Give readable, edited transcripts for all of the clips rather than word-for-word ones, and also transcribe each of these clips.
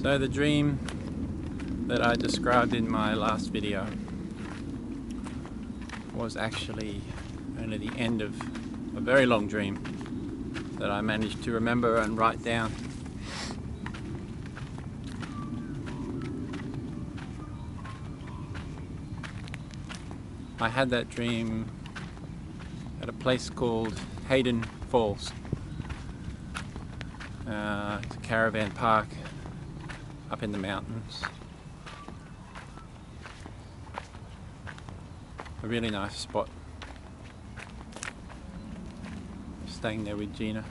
So the dream that I described in my last video was actually only the end of a very long dream that I managed to remember and write down. I had that dream at a place called Hayden Falls. It's a caravan park up in the mountains. A really nice spot. Staying there with Gina.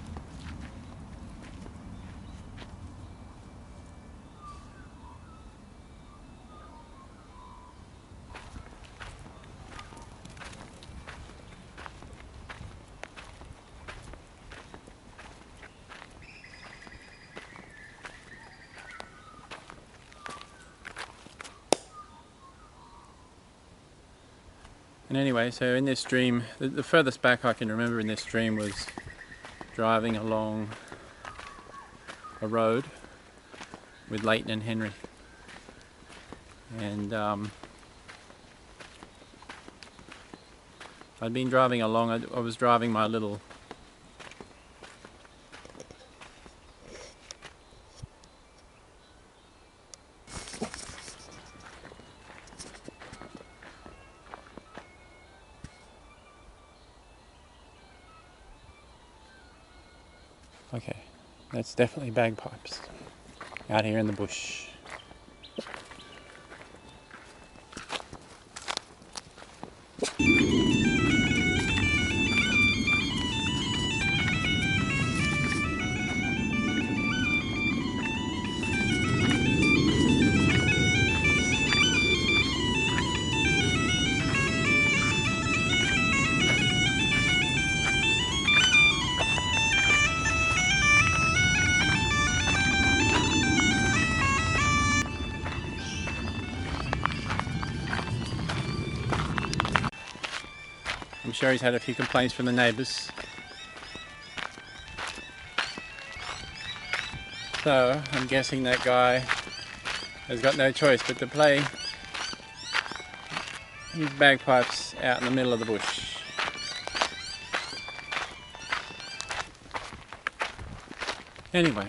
And anyway, so in this dream, the furthest back I can remember in this dream was driving along a road with Leighton and Henry. And I'd been driving along, I was driving my little Okay, that's definitely bagpipes out here in the bush. I'm sure he's had a few complaints from the neighbours. So I'm guessing that guy has got no choice but to play his bagpipes out in the middle of the bush. Anyway,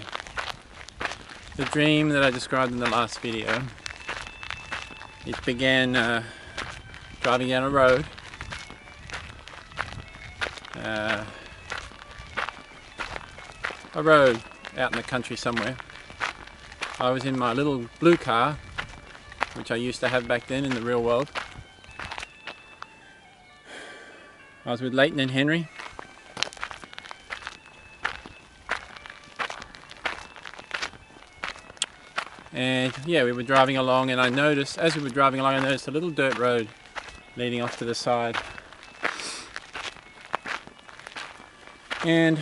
the dream that I described in the last video, it began driving down a road. A road out in the country somewhere. I was in my little blue car, which I used to have back then in the real world. I was with Leighton and Henry. And yeah, we were driving along, and I noticed, as we were driving along, I noticed a little dirt road leading off to the side. And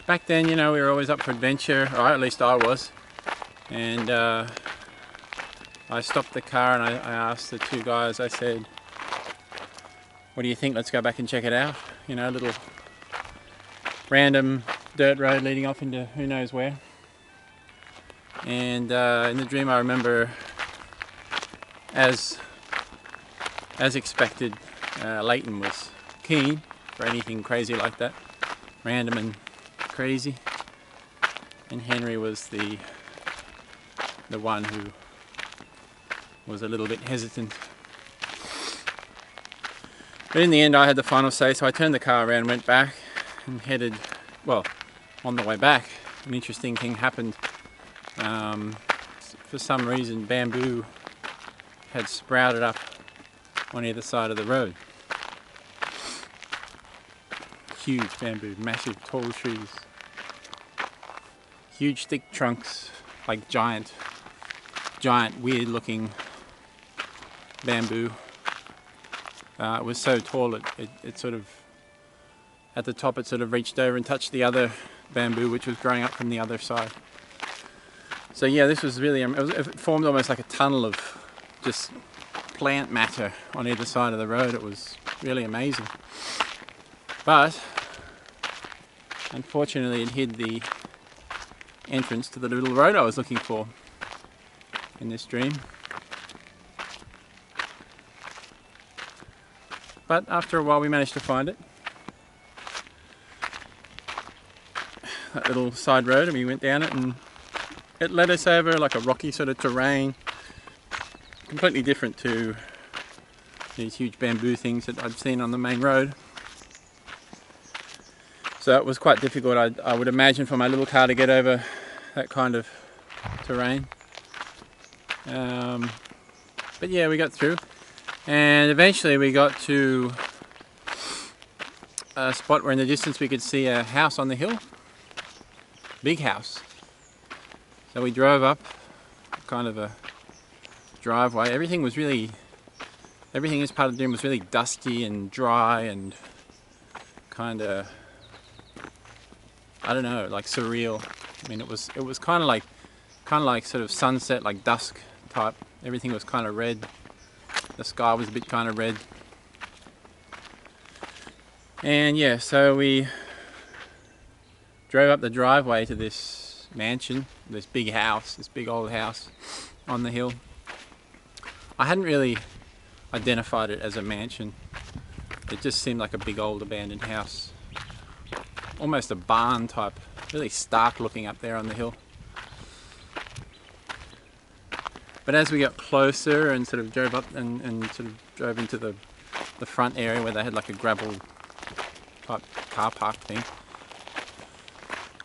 back then, you know, we were always up for adventure, or at least I was. And I stopped the car and I asked the two guys, I said, what do you think? Let's go back and check it out. You know, a little random dirt road leading off into who knows where. And in the dream I remember, as expected, Leighton was keen for anything crazy like that, random and crazy, and Henry was the one who was a little bit hesitant. But in the end I had the final say, so I turned the car around, went back and headed, well, on the way back an interesting thing happened. For some reason bamboo had sprouted up on either side of the road. Huge bamboo, massive tall trees, huge thick trunks, like giant weird looking bamboo. It was so tall it sort of, at the top it sort of reached over and touched the other bamboo which was growing up from the other side. So yeah, this was really, it formed almost like a tunnel of just plant matter on either side of the road. It was really amazing. But unfortunately it hid the entrance to the little road I was looking for in this dream. But after a while we managed to find it. That little side road, and we went down it, and it led us over like a rocky sort of terrain, completely different to these huge bamboo things that I'd seen on the main road. So it was quite difficult, I would imagine, for my little car to get over that kind of terrain. But yeah, we got through, and eventually we got to a spot where in the distance we could see a house on the hill. Big house. So we drove up kind of a driveway. Everything as part of the dream was really dusty and dry and kind of, I don't know, like surreal. I mean, it was kind of like sort of sunset, like dusk type. Everything was kind of red. The sky was a bit kind of red. And yeah, so we drove up the driveway to this mansion, this big house, this big old house on the hill. I hadn't really identified it as a mansion. It just seemed like a big old abandoned house. Almost a barn type, really stark looking up there on the hill. But as we got closer and sort of drove up and sort of drove into the front area where they had like a gravel type car park thing,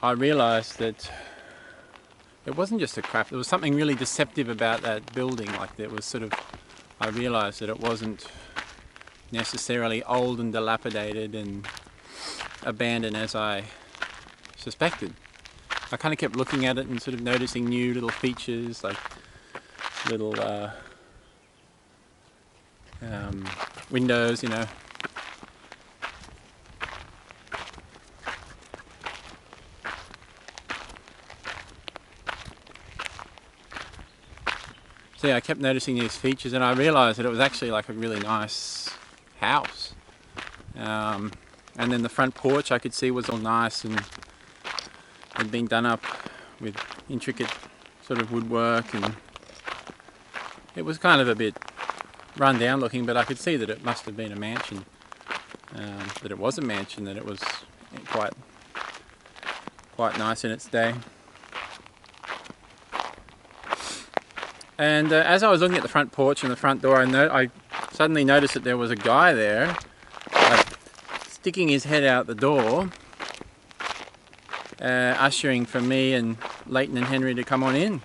I realised that it wasn't just a crap, there was something really deceptive about that building. Like there was sort of, I realised that it wasn't necessarily old and dilapidated and abandoned as I suspected. I kind of kept looking at it and sort of noticing new little features, like little windows, you know. So yeah, I kept noticing these features, and I realised that it was actually like a really nice house. And then the front porch I could see was all nice and had been done up with intricate sort of woodwork, and it was kind of a bit run down looking, but I could see that it must have been a mansion. That it was a mansion, that it was quite nice in its day. And as I was looking at the front porch and the front door, I suddenly noticed that there was a guy there, like, sticking his head out the door, ushering for me and Leighton and Henry to come on in,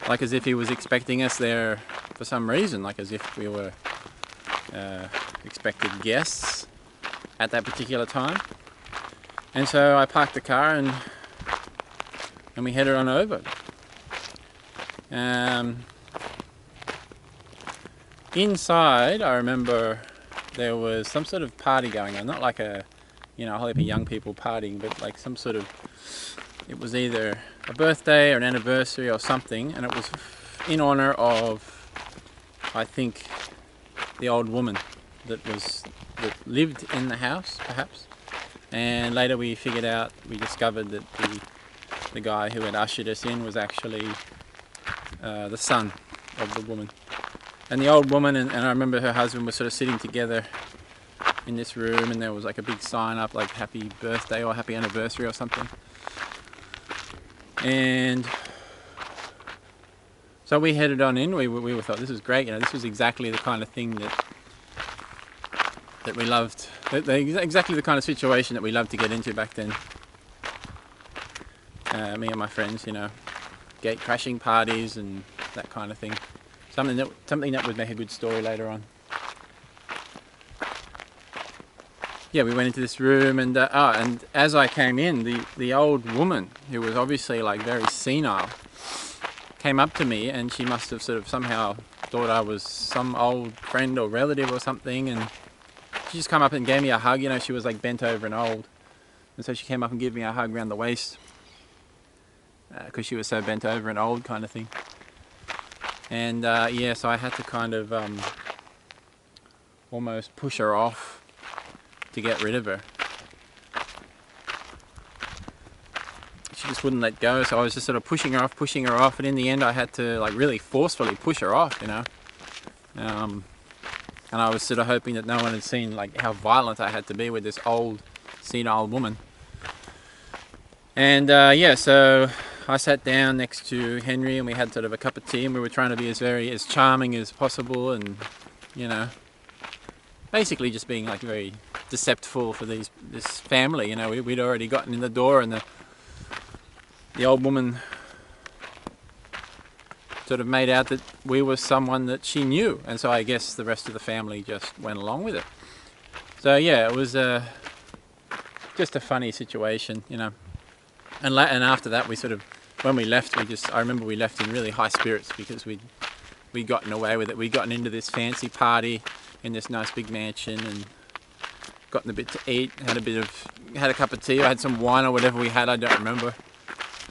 like as if he was expecting us there for some reason, like as if we were expected guests at that particular time. And so I parked the car and we headed on over. Inside, I remember there was some sort of party going on, not like a whole heap of young people partying, but like some sort of, it was either a birthday or an anniversary or something, and it was in honor of, I think, the old woman that lived in the house, perhaps. And later we discovered that the guy who had ushered us in was actually the son of the woman. And the old woman and I remember her husband were sort of sitting together in this room, and there was like a big sign up like happy birthday or happy anniversary or something. And so we headed on in. We thought this was great, this was exactly the kind of thing that we loved, exactly the kind of situation that we loved to get into back then. Me and my friends, gate crashing parties and that kind of thing. Something that would make a good story later on. Yeah, we went into this room, and as I came in, the old woman, who was obviously like very senile, came up to me, and she must have sort of somehow thought I was some old friend or relative or something, and she just came up and gave me a hug. She was like bent over and old, and so she came up and gave me a hug around the waist, because she was so bent over and old, kind of thing. And yeah, so I had to kind of almost push her off to get rid of her. She just wouldn't let go. So I was just sort of pushing her off, and in the end I had to like really forcefully push her off, you know. And I was sort of hoping that no one had seen like how violent I had to be with this old, senile woman. And yeah, so I sat down next to Henry and we had sort of a cup of tea, and we were trying to be as charming as possible, and you know, basically just being like very deceptful for this family. You know, we'd already gotten in the door, and the old woman sort of made out that we were someone that she knew, and so I guess the rest of the family just went along with it. So yeah, it was just a funny situation, you know. And after that, we sort of, when we left, I remember we left in really high spirits because we'd gotten away with it. We'd gotten into this fancy party in this nice big mansion and gotten a bit to eat, had a cup of tea, I had some wine or whatever we had, I don't remember.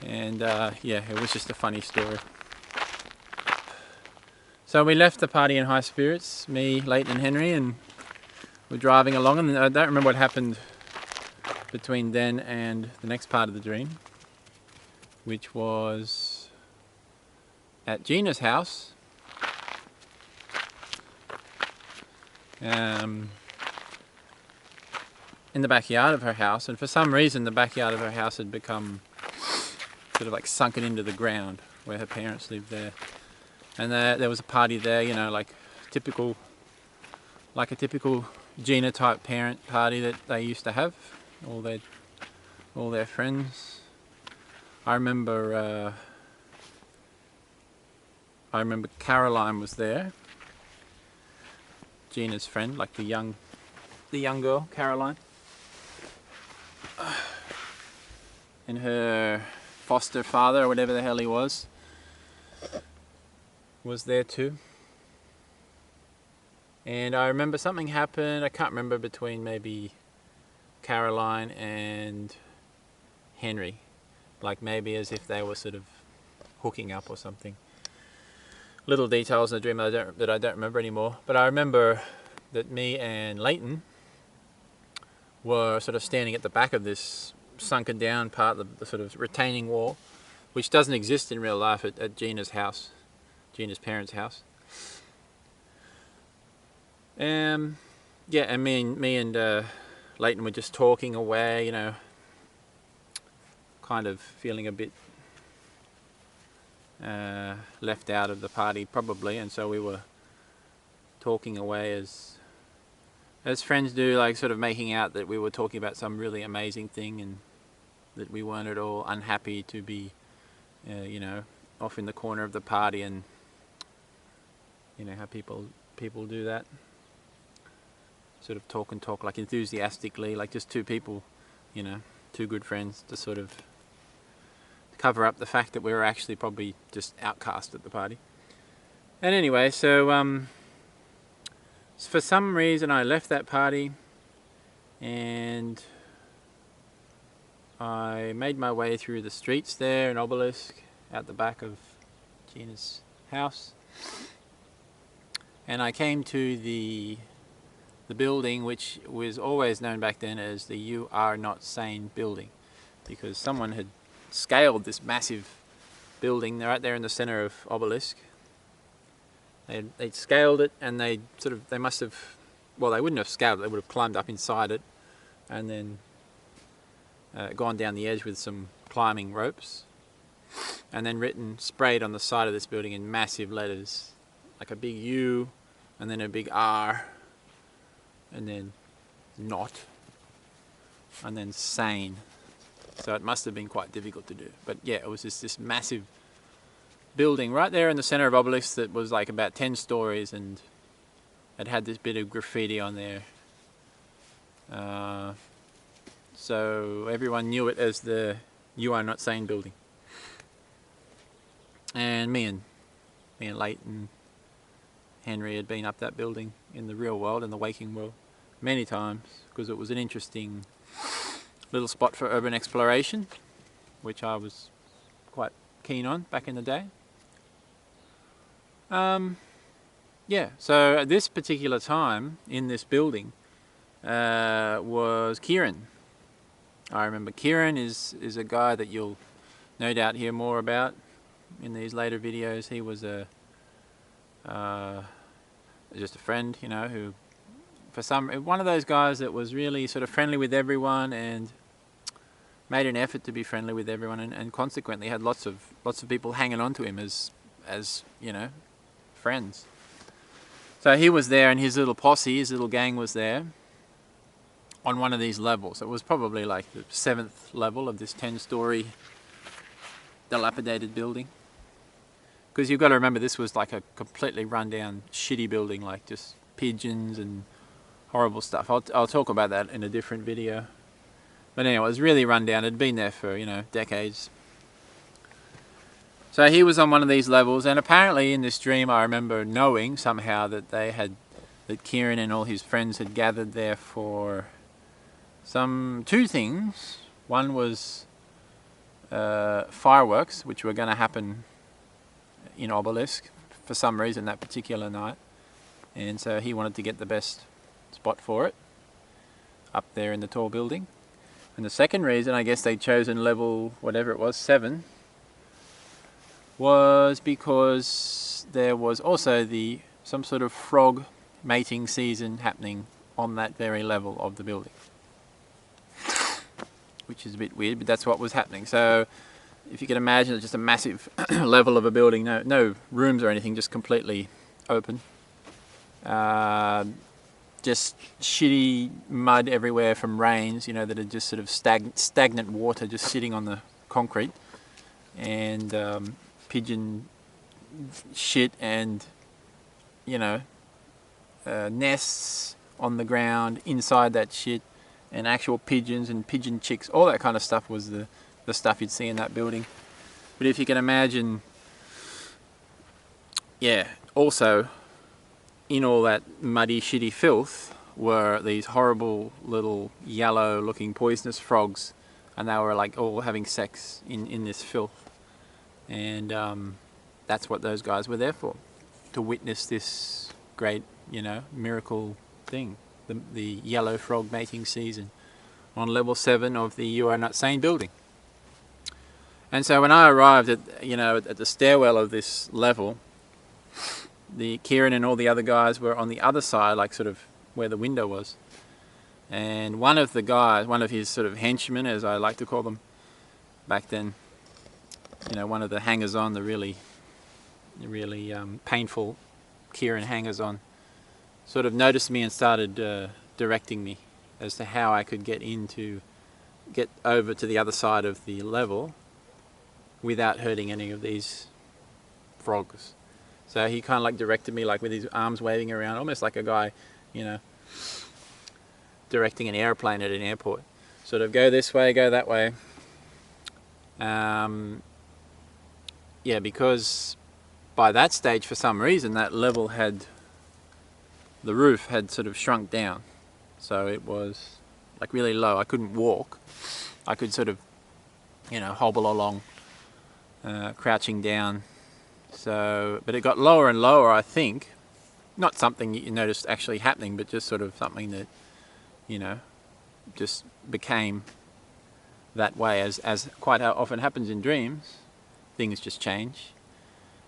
And yeah, it was just a funny story. So we left the party in high spirits, me, Leighton and Henry, and we're driving along, and I don't remember what happened between then and the next part of the dream, which was at Gina's house. In the backyard of her house, and for some reason the backyard of her house had become sort of like sunken into the ground where her parents lived there, and there was a party there, you know, like a typical Gina type parent party that they used to have, all their friends. I remember Caroline was there, Gina's friend, like the young girl, Caroline, and her foster father, or whatever the hell he was there too. And I remember something happened, I can't remember, between maybe Caroline and Henry, like maybe as if they were sort of hooking up or something. Little details in the dream that I don't remember anymore, but I remember that me and Leighton were sort of standing at the back of this sunken down part of the sort of retaining wall, which doesn't exist in real life at Gina's house, Gina's parents' house. Yeah, and me and Leighton were just talking away, you know, kind of feeling a bit left out of the party probably, and so we were talking away as friends do, like sort of making out that we were talking about some really amazing thing, and that we weren't at all unhappy to be you know, off in the corner of the party, and you know how people do that, sort of talk like enthusiastically, like just two people, you know, two good friends, to sort of cover up the fact that we were actually probably just outcast at the party. And anyway, so for some reason I left that party and I made my way through the streets there in Obelisk, out the back of Gina's house, and I came to the building which was always known back then as the "You Are Not Sane" building, because someone had scaled this massive building right there in the center of Obelisk. They'd scaled it, and they must have, well, they wouldn't have scaled it, they would have climbed up inside it and then gone down the edge with some climbing ropes, and then sprayed on the side of this building in massive letters, like a big U and then a big R and then not and then sane. So it must have been quite difficult to do. But yeah, it was just this massive building right there in the center of Obelisk that was like about 10 stories, and it had this bit of graffiti on there. So everyone knew it as the "You Are Not Sane" building. And me and Leighton, Henry had been up that building in the real world, in the waking world, many times, because it was an interesting little spot for urban exploration, which I was quite keen on back in the day. Yeah, so at this particular time in this building was Kieran. I remember Kieran is a guy that you'll no doubt hear more about in these later videos. He was just a friend, you know, who one of those guys that was really sort of friendly with everyone and made an effort to be friendly with everyone, and consequently had lots of people hanging on to him as you know, friends. So he was there, and his little posse, his little gang was there on one of these levels. It was probably like the 7th level of this 10-story dilapidated building. Because you've got to remember, this was like a completely run-down, shitty building, like just pigeons and horrible stuff. I'll talk about that in a different video. But anyway, it was really run down. It had been there for, you know, decades. So he was on one of these levels, and apparently in this dream I remember knowing somehow that that Kieran and all his friends had gathered there for two things. One was fireworks, which were going to happen in Obelisk for some reason that particular night, and so he wanted to get the best spot for it up there in the tall building. And the second reason, I guess they'd chosen level, whatever it was, 7, was because there was also some sort of frog mating season happening on that very level of the building. Which is a bit weird, but that's what was happening. So if you can imagine, it's just a massive level of a building, no rooms or anything, just completely open. Just shitty mud everywhere from rains, you know, that are just sort of stagnant water just sitting on the concrete, and pigeon shit, and, you know, nests on the ground inside that shit, and actual pigeons and pigeon chicks. All that kind of stuff was the stuff you'd see in that building. But if you can imagine, yeah, also in all that muddy, shitty filth were these horrible little yellow looking poisonous frogs, and they were like all having sex in this filth. And that's what those guys were there for, to witness this great, you know, miracle thing, the yellow frog mating season on level 7 of the You Are Not Sane building. And so when I arrived at the stairwell of this level, Kieran and all the other guys were on the other side, like sort of where the window was. And one of his sort of henchmen, as I like to call them back then, you know, one of the hangers-on, the really painful Kieran hangers-on, sort of noticed me and started directing me as to how I could get over to the other side of the level without hurting any of these frogs. So he kind of like directed me, like with his arms waving around, almost like a guy, you know, directing an airplane at an airport. Sort of go this way, go that way. Yeah, because by that stage, for some reason, that level the roof had sort of shrunk down. So it was like really low. I couldn't walk. I could sort of, you know, hobble along, crouching down. So, but it got lower and lower, I think. Not something you noticed actually happening, but just sort of something that, you know, just became that way, as quite often happens in dreams. Things just change.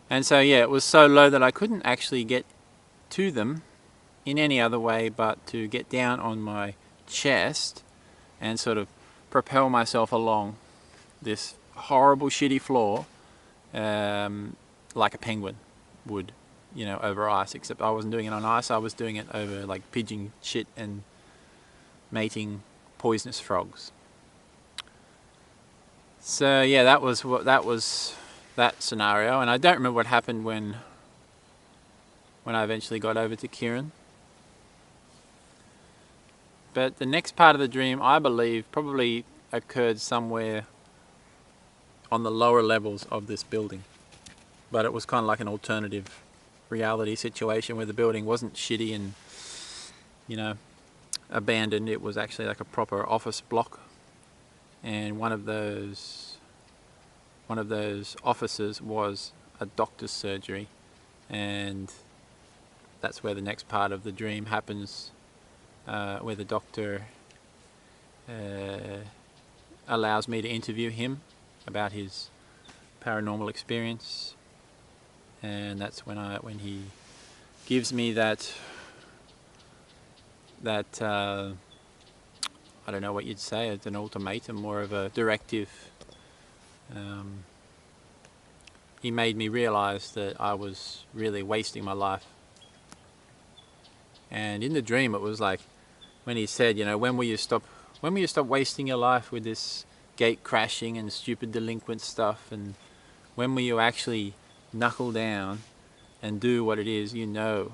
And so, yeah, it was so low that I couldn't actually get to them in any other way but to get down on my chest and sort of propel myself along this horrible, shitty floor, like a penguin would, you know, over ice, except I wasn't doing it on ice, I was doing it over like pigeon shit and mating poisonous frogs. So yeah, that was that scenario, and I don't remember what happened when I eventually got over to Kieran. But the next part of the dream, I believe, probably occurred somewhere on the lower levels of this building. But it was kind of like an alternative reality situation where the building wasn't shitty and, you know, abandoned. It was actually like a proper office block, and one of those offices was a doctor's surgery, and that's where the next part of the dream happens, where the doctor allows me to interview him about his paranormal experience, and that's when he gives me that I don't know what you'd say, it's an ultimatum, more of a directive. He made me realize that I was really wasting my life. And in the dream it was like when he said, you know, when will you stop wasting your life with this gate crashing and stupid delinquent stuff, and when will you actually knuckle down and do what it is you know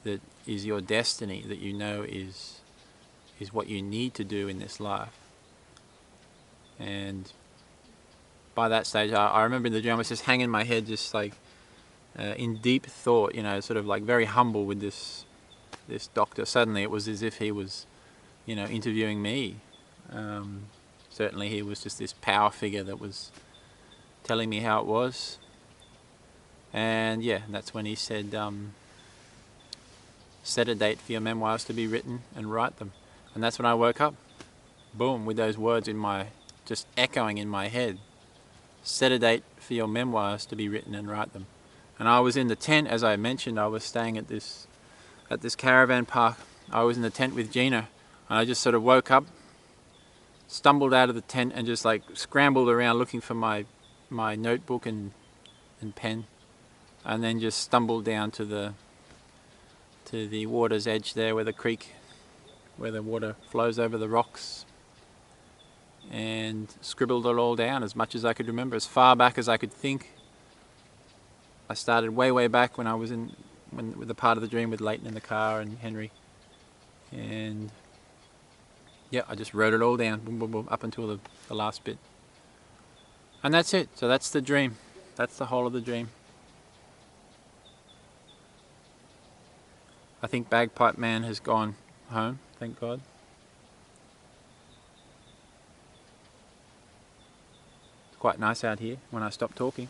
that is your destiny, that you know is what you need to do in this life. And by that stage I remember in the dream I was just hanging my head, just like in deep thought, you know, sort of like very humble with this doctor. Suddenly it was as if he was, you know, interviewing me. Certainly he was just this power figure that was telling me how it was. And yeah, that's when he said, set a date for your memoirs to be written and write them. And that's when I woke up, boom, with those words just echoing in my head. Set a date for your memoirs to be written and write them. And I was in the tent, as I mentioned. I was staying at this caravan park. I was in the tent with Gina, and I just sort of woke up, stumbled out of the tent, and just like scrambled around looking for my notebook and pen, and then just stumbled down to the water's edge there, where the water flows over the rocks, and scribbled it all down as much as I could remember, as far back as I could think. I started way back when I was with the part of the dream with Leighton in the car and Henry, and yeah, I just wrote it all down, boom, boom, boom, up until the last bit. And that's it. So that's the dream. That's the whole of the dream. I think Bagpipe Man has gone home, thank God. It's quite nice out here when I stop talking.